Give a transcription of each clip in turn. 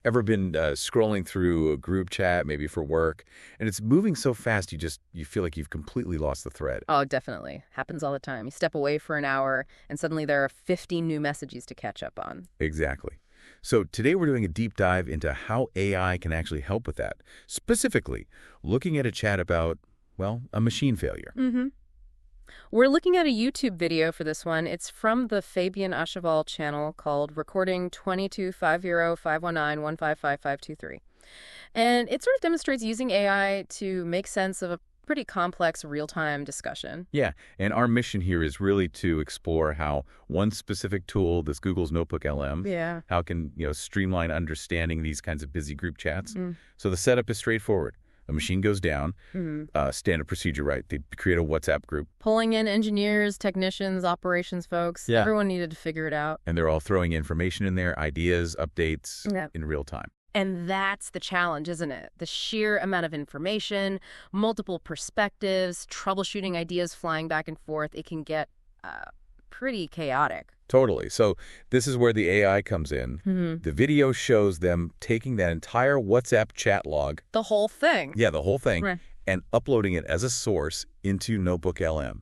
Ever been scrolling through a group chat, maybe for work, and it's moving so fast you feel like you've completely lost the thread? Oh, definitely. Happens all the time. You step away for an hour, and suddenly there are 15 new messages to catch up on. Exactly. So today we're doing a deep dive into how AI can actually help with that. Specifically, looking at a chat about, well, a machine failure. Mm-hmm. We're looking at a YouTube video for this one. It's from the Fabian Acheval channel called Recording 22505191555523. And it sort of demonstrates using AI to make sense of a pretty complex real-time discussion. Yeah, and our mission here is really to explore how one specific tool, this Google's NotebookLM, Yeah. how it can, streamline understanding these kinds of busy group chats. Mm. So the setup is straightforward. A machine goes down, Hmm. standard procedure, right? They create a WhatsApp group, Pulling in engineers, technicians, operations folks. Yeah. Everyone needed to figure it out. and they're all throwing information in there, ideas, updates Yeah. in real time. And that's the challenge, isn't it? The sheer amount of information, multiple perspectives, troubleshooting ideas flying back and forth. It can get pretty chaotic. Totally. So this is where the AI comes in. Mm-hmm. The video shows them taking that entire WhatsApp chat log, The whole thing. yeah, the whole thing, Right. and uploading it as a source into NotebookLM.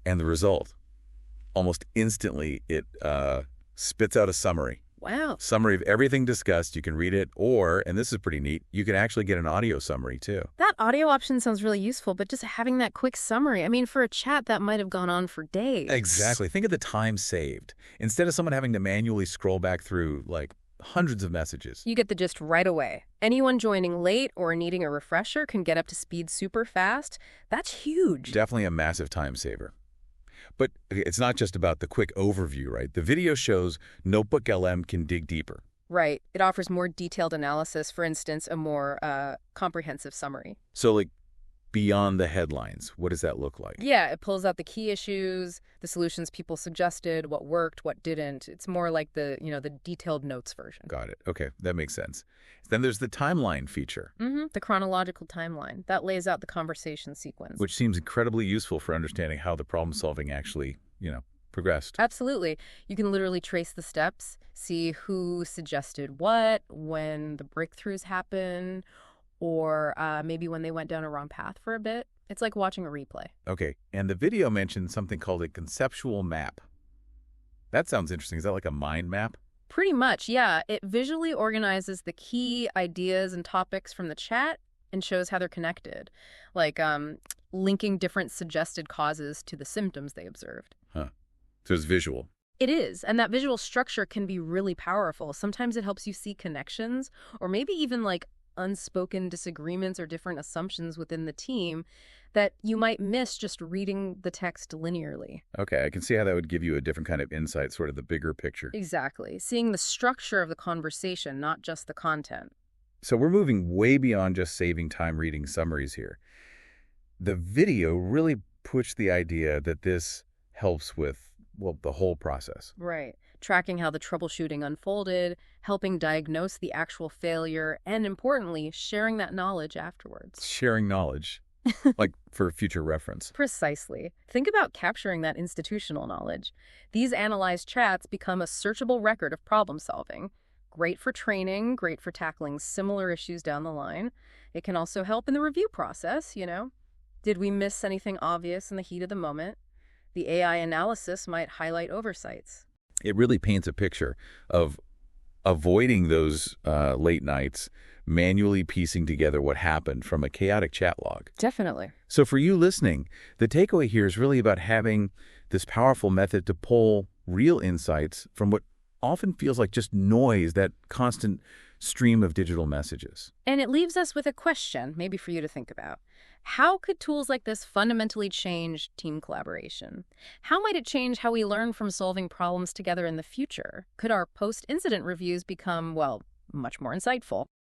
And the result, almost instantly, it spits out a summary. Wow. Summary of everything discussed. You can read it, or, and this is pretty neat, you can actually get an audio summary too. That audio option sounds really useful, but just having that quick summary, I mean, for a chat, that might have gone on for days. Exactly. Think of the time saved. Instead of someone having to manually scroll back through, like, hundreds of messages. You get the gist right away. Anyone joining late or needing a refresher can get up to speed super fast. That's huge. Definitely a massive time saver. But it's not just about the quick overview, right? The video shows NotebookLM can dig deeper. Right. It offers more detailed analysis, for instance, a more comprehensive summary. So, like, beyond the headlines, what does that look like? Yeah, it pulls out the key issues, the solutions people suggested, what worked, what didn't. It's more like the detailed notes version. Got it. Okay, that makes sense. Then there's the timeline feature, Mm-hmm. The chronological timeline. That lays out the conversation sequence. which seems incredibly useful for understanding how the problem solving actually, progressed. Absolutely. You can literally trace the steps, see who suggested what, when the breakthroughs happen, or maybe when they went down a wrong path for a bit. It's like watching a replay. Okay, and the video mentioned something called a conceptual map. That sounds interesting. Is that like a mind map? Pretty much, yeah. It visually organizes the key ideas and topics from the chat and shows how they're connected, like linking different suggested causes to the symptoms they observed. Huh. So it's visual. It is, and that visual structure can be really powerful. Sometimes it helps you see connections, or maybe even like unspoken disagreements or different assumptions within the team that you might miss just reading the text linearly. Okay, I can see how that would give you a different kind of insight, sort of the bigger picture. Exactly. Seeing the structure of the conversation, not just the content. So we're moving way beyond just saving time reading summaries here. The video really pushed the idea that this helps with, well, the whole process. Right. Tracking how the troubleshooting unfolded, helping diagnose the actual failure, and importantly, sharing that knowledge afterwards. Sharing knowledge, like for future reference. Precisely. Think about capturing that institutional knowledge. These analyzed chats become a searchable record of problem solving. Great for training, great for tackling similar issues down the line. It can also help in the review process, Did we miss anything obvious in the heat of the moment? The AI analysis might highlight oversights. It really paints a picture of avoiding those late nights, manually piecing together what happened from a chaotic chat log. Definitely. So for you listening, the takeaway here is really about having this powerful method to pull real insights from what often feels like just noise, that constant stream of digital messages. And it leaves us with a question, maybe for you to think about. How could tools like this fundamentally change team collaboration? How might it change how we learn from solving problems together in the future? Could our post-incident reviews become, well, much more insightful?